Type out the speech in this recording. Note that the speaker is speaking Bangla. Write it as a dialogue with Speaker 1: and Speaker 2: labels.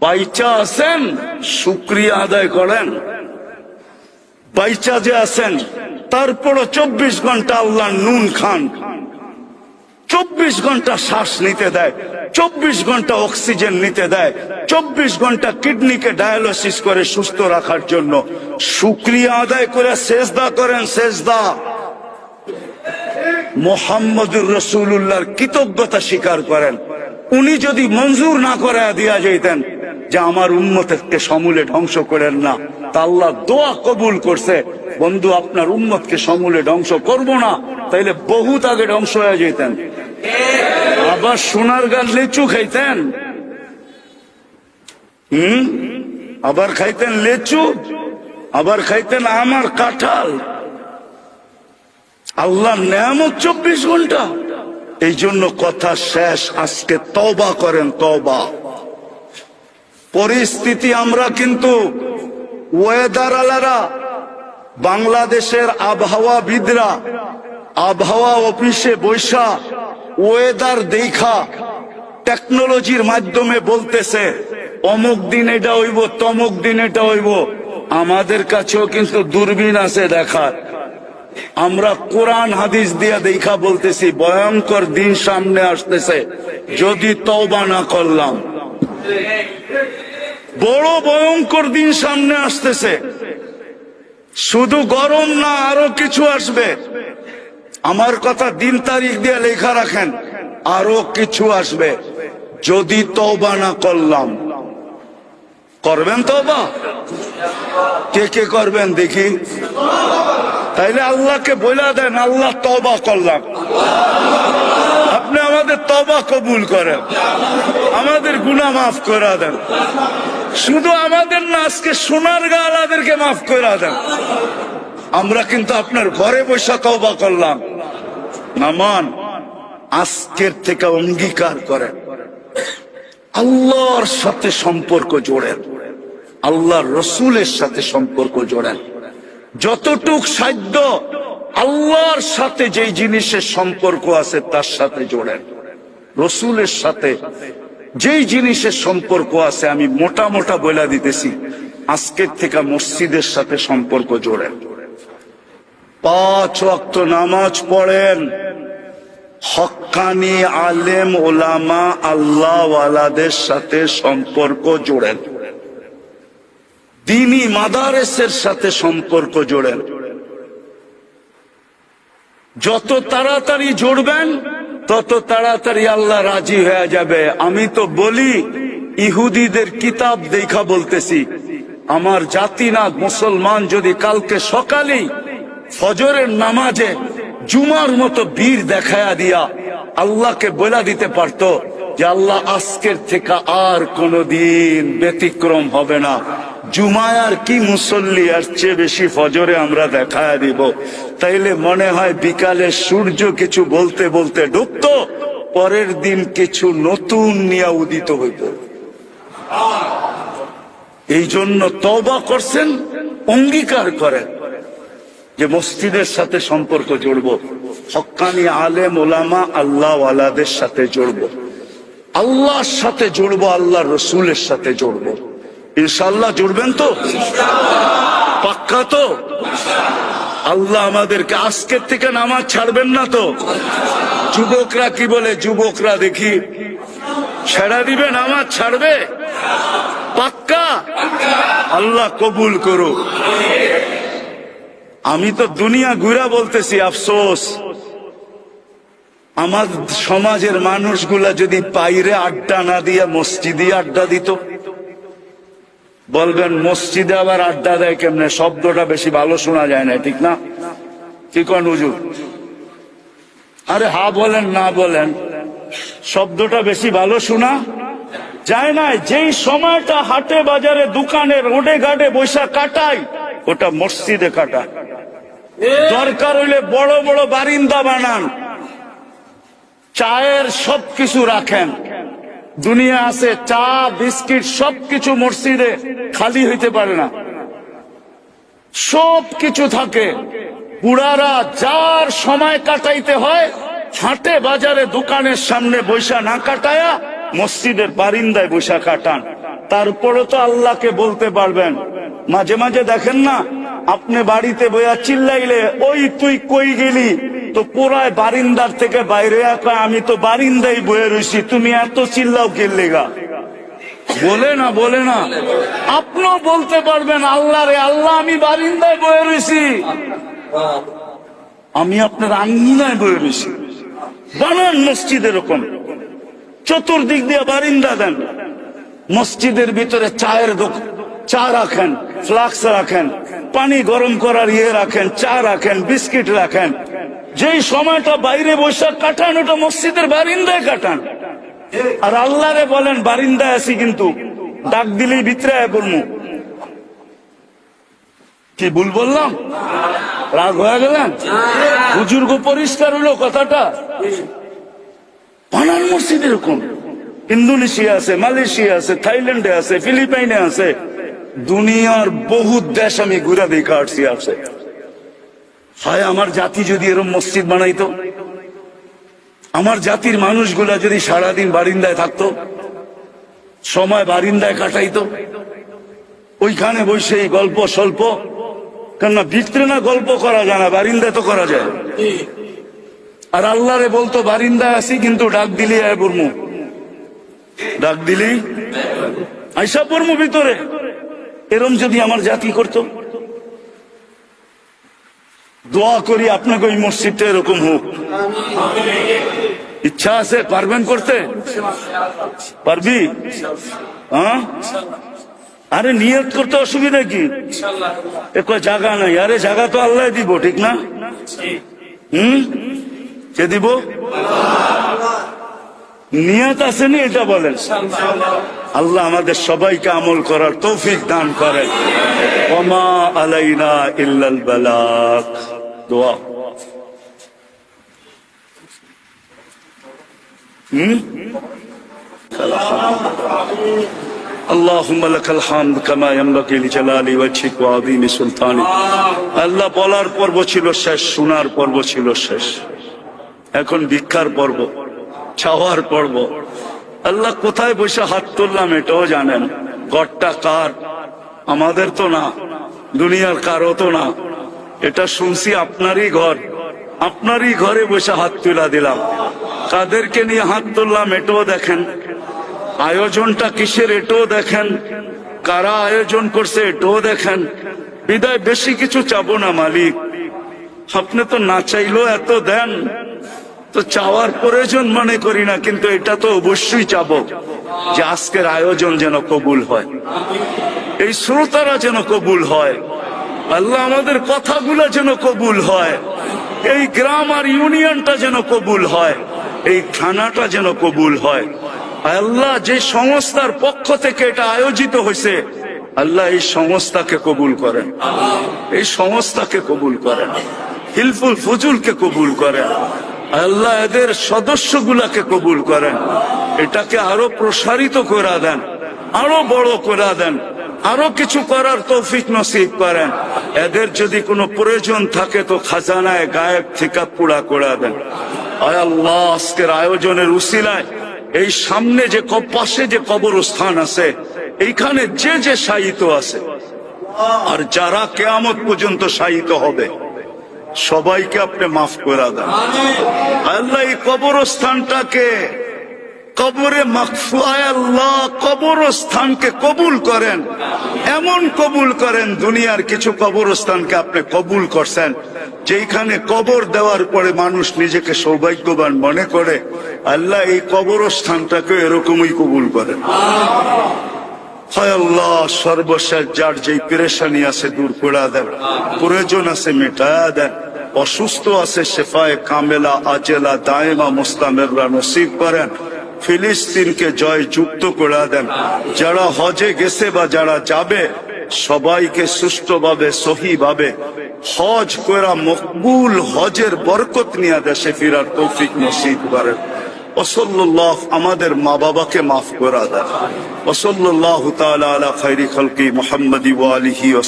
Speaker 1: বাইচা আছেন, শুকরিয়া আদায় করেন। বাইচা যে আছেন, তারপরও 24 ঘন্টা আল্লাহ নুন খান, 24 ঘন্টা শ্বাস নিতে দেয়, 24 ঘন্টা অক্সিজেন নিতে দেয়, 24 ঘন্টা কিডনিকে ডায়ালিসিস করে সুস্থ রাখার জন্য। শুকরিয়া আদায় করে সেজদা করেন, সেজদা। মুহাম্মদুর রাসূলুল্লাহর কৃতজ্ঞতা স্বীকার করেন। উনি যদি মঞ্জুর না করে দিয়া যাইতেন যে আমার উম্মতকে সমূলে ধ্বংস করেন না, তা আল্লাহ দোয়া কবুল করছে, বন্ধু আপনার উম্মতকে সমূলে ধ্বংস করব না, তাইলে বহুত আগে ধ্বংস হয়ে যেতেন। আবার সোনার গান লিচু খাইতেন, আবার খাইতেন লিচু, আবার খাইতেন আমার কাঁঠাল। আল্লাহ নেয়ামত 24 ঘন্টা। এই জন্য কথা শেষ, আজকে তওবা করেন, তওবা। পরিস্থিতি আমরা কিন্তু ওয়েদার আলারা, বাংলাদেশের আবহাওয়াবিদরা আবহাওয়া অফিসে বৈশা ওয়েদার দেখা টেকনোলজির মাধ্যমে বলতেছে অমুক দিন এটা হইব, তমুক দিন এটা হইব। আমাদের কাছেও কিন্তু দূরবীন আছে দেখার। আমরা কোরআন হাদিস দিয়া দেখা বলতেছি ভয়ঙ্কর দিন সামনে আসতেছে যদি তওবা না করলাম। বড় ভয়ঙ্কর দিন সামনে আসতেছে, শুধু গরম না, আরো কিছু আসবে। আমার কথা দিন তারিখ দিয়ে লেখা রাখেন, আরো কিছু আসবে যদি তওবা না করলাম। করবেন তওবা? কে কে করবেন দেখি? তাইলে আল্লাহকে বলে দেন, আল্লাহ তওবা করলাম। আপনি আমাদের তওবা কবুল করেন, আমাদের গুনাহ মাফ করে দেন। শুধু আমাদের না, আজকে সোনার গালাদেরকে মাফ করে দেন। আমরা কিন্তু আপনার ঘরে বসে তওবা করলাম। নামান আজকের থেকে অঙ্গীকার করেন, আল্লাহর সাথে সম্পর্ক জোড়েন, আল্লাহর রসুলের সাথে সম্পর্ক জোড়েন। যতটুক সাধ্য আল্লাহর সাথে যেই জিনিসের সম্পর্ক আছে তার সাথে জোড়েন। রসুলের সাথে যেই জিনিসের সম্পর্ক আছে, আমি মোটা মোটা বলে দিতেছি, আজকের থেকে মসজিদের সাথে সম্পর্ক জোড়েন। 5 ওয়াক্ত নামাজ পড়েন, হক্কানি আলেম ওলামা আল্লাহ ওয়ালাদের সাথে সম্পর্ক জোড়েন, দ্বীনি মাদারেসের সাথে সম্পর্ক জোড়েন। যত তাড়াতাড়ি জুড়বেন তত তাড়াতাড়ি আল্লাহ রাজি হয়ে যাবে। আমি তো বলি, ইহুদিদের কিতাব দেখা বলতেছি, আমার জাতি না মুসলমান যদি কালকে সকালেই ফজরের নামাজে জুমার মতো বীর দেখায়া দিয়া আল্লাহকে বলে দিতে পারত যে আল্লাহ আজকের থেকে আর কোনদিন ব্যতিক্রম হবে না, জুমায় আর কি মুসল্লি, আর চেয়ে বেশি ফজরে আমরা দেখায়া দিব, তাইলে মনে হয় বিকালে সূর্য কিছু বলতে বলতে ডুবত, পরের দিন কিছু নতুন নিয়ে উদিত হইত। এই জন্য তওবা করছেন, অঙ্গীকার করেন যে মসজিদের সাথে সম্পর্ক জুড়ব, হক্কানি আলেম ওলামা আল্লাহ ওয়ালাদের সাথে জুড়ব, আল্লাহর সাথে জুড়ব, আল্লাহ রসুলের সাথে জুড়ব। ইনশাআল্লাহ জুড়বেন তো? পাক্কা তো? আল্লাহ আমাদেরকে আজকের থেকে নামাজ ছাড়বেন না তো? যুবকরা কি বলে? যুবকরা দেখি ছেড়া দিবে, নামাজ ছাড়বে? পাক্কা? আল্লাহ কবুল করুক। আমি তো দুনিয়া ঘুরা বলতেছি, আফসোস আমার সমাজের মানুষগুলা যদি বাইরে আড্ডা না দিয়া মসজিদে আড্ডা দিত। বলবেন মসজিদে আবার আড্ডা দেয় কেমনে? শব্দটা বেশি ভালো শোনা যায় না, ঠিক না? কি কোন হুজুর? আরে হা বলেন না বলেন, শব্দটা বেশি ভালো শোনা যায় না। যেই সময়টা হাটে বাজারে দোকানে রোডে ঘাটে বৈশা কাটাই, ওটা মসজিদে কাটা। দরকার হইলে বড় বড় বারিন্দা বানান, চায়ের সবকিছু রাখেন। দুনিয়া আছে চা বিস্কিট সবকিছু মসজিদে খালি হইতে পারে না, সবকিছু থাকে। বুড়ারা যার সময় কাটাইতে হয় হাটে বাজারে দোকানের সামনে বৈশা না কাটায়া মসজিদের বারিন্দায় বৈশা কাটান। তারপরে তো আল্লাহকে বলতে পারবেন। মাঝে মাঝে দেখেন না, আপনি বাড়িতে বইয়া চিল্লাইলে ওই তুই কই গেলি, তো পুরায় বারিন্দার থেকে বাইরে কয় আমি তো বারিন্দায় বয়ে রয়েছি, তুমি এত চিল্লাও কে লেগা? বলে না, বলে না। আপনিও বলতে পারবেন আল্লাহ রে আল্লাহ আমি বারিন্দায় বয়ে রয়েছি, আমি আপনার আঙ্গিনায় বয়ে রয়েছি। বানান মসজিদ এরকম, চতুর্দিক দিয়ে বারিন্দা দেন। মসজিদের ভিতরে চায়ের দোকান, চা রাখেন, ফ্লাক্স রাখেন, পানি গরম করার ইয়ে রাখেন, চা রাখেন, বিস্কিট রাখেন। যেই সময়টা বাইরে বৈশাখ কাটান ওটা মসজিদের বারিন্দায় কাটান। আর আল্লাহরে বলেন বারিন্দায় আছি, কিন্তু ডাক দিলেই ভিতরে পড়মু। কি ভুল বললাম? রাগ হয়ে গেলেন? বুজুর্গ পরিষ্কার হলো কথাটা। বানান মসজিদ এরকম। ইন্দোনেশিয়া আছে, মালয়েশিয়া আছে, থাইল্যান্ডে আছে, ফিলিপাইনে আছে, দুনিয়ার বহু দেশ আমি ঘুরে দেখে আসছি। আছে হায় আমার জাতি যদি এরকম মসজিদ বানাইতো, আমার জাতির মানুষগুলা যদি সারাদিন বারিন্দায় থাকতো, সময় বারিন্দায় কাটাইতো, ওইখানে বসে গল্প স্বল্প, কেননা ভিতরে না গল্প করা যায় না, বারিন্দায় তো করা যায়। আর আল্লাহরে বলতো বারিন্দায় আছি, কিন্তু ডাক দিলি আয় বর্মু, ডাক দিলি আইসা বর্মু ভিতরে। এরম যদি আমার জাতি করতো, দোয়া করি আপনাকে ওই মসজিদটা এরকম হোক। ইচ্ছা আছে? পারবেন করতে? পারবি? হ্যাঁ, আরে নিয়ত করতে অসুবিধা কি? জায়গা নাই, আরে জায়গা তো আল্লাহ দিব, ঠিক না? কে দিব? নিয়ত আসেনি এটা বলেন। আল্লাহ আমাদের সবাইকে আমল করার তৌফিক দান করেন। ওমা আলাইনা ইল্লাল বালাগ। দোয়া। اللهم لك الحمد كما ينبغي لجلال وجهك وعظيم سلطانك। আল্লাহ বলার পর্ব ছিল শেষ, শোনার পর্ব ছিল শেষ, এখন ভিক্ষার পর্ব, চাওয়ার পর্ব। আল্লাহ কোথায় বসে হাত তুললাম এটাও জানেন। ঘরটা কার? আমাদের তো না, দুনিয়ার কারো তো না। এটা শুনছি আপনারই ঘর, আপনারই ঘরে বসে হাত তুলা দিলাম। কাদেরকে নিয়ে হাত তুললাম এটাও দেখেন, আয়োজনটা কিসের এটাও দেখেন, কারা আয়োজন করছে এটাও দেখেন। বিদায় বেশি কিছু চাবো না মালিক, আপনি তো না চাইলেও এত দেন, তো চাওয়ার প্রয়োজন মনে করি না, কিন্তু এটা তো অবশ্যই চাবো যে আজকের আয়োজন যেন কবুল হয়, এই শ্রোতারা যেন কবুল হয়, আল্লাহ আমাদের কথাগুলো যেন কবুল হয়, এই গ্রাম আর ইউনিয়নটা যেন কবুল হয়, এই থানাটা যেন কবুল হয়। আল্লাহ যে সংস্থার পক্ষ থেকে এটা আয়োজিত হয়েছে, আল্লাহ এই সংস্থাকে কবুল করেন, এই সংস্থাকে কবুল করেন, হিলফুল ফুজুলকে কবুল করেন, আল্লাহ এদের সদস্যগুলাকে কবুল করেন, এটাকে আরো প্রসারিত করে দেন, আরো বড় করে দেন, আরো কিছু করার তৌফিক নসিব করেন। এদের যদি কোনো প্রয়োজন থাকে তো খাজানায় গায়েব থেকে পুরা করে দেন। আয় আল্লাহ আজকের আয়োজনের উসিলায় এই সামনে যে পাশে যে কবরস্থান আছে, এইখানে যে যে শায়িত আছে আর যারা কিয়ামত পর্যন্ত শায়িত হবে, সবাইকে আপনি মাফ করে দেন। আল্লাহ এই কবরস্থানটাকে কবরে মাগফুরায় আল্লাহ কবরস্থানকে কবুল করেন, এমন কবুল করেন। দুনিয়ার কিছু কবরস্থানকে আপনি কবুল করছেন, যেখানে কবর দেওয়ার পরে মানুষ নিজেকে সৌভাগ্যবান মনে করে, আল্লাহ এই কবরস্থানটাকে এরকমই কবুল করেন। হায় আল্লাহ সর্বশেষ যার যেই পেরেশানি আছে দূর করে দেন, প্রয়োজন আছে মেটায়া দেন, অসুস্থ আছে শেফায়ে কামেলা আজেলা দায়েমা মুস্তামেররা নসিব করেন। ফিলিস্তিনকে জয় যুক্ত করে দেন। যারা হজে গেছে বা যারা যাবে সবাইকে সুষ্ঠুভাবে সহিভাবে হজ করা মকবুল হজের বরকত নিয়ে দেশে ফিরার তৌফিক নসিব করেন। ওসল্লাহ আমাদের মা বাবাকে মাফ করে দেন। ওসল্লাহু তাআলা আলা খায়রি খালকি মুহাম্মাদি ওয়া আলিহি ওয়া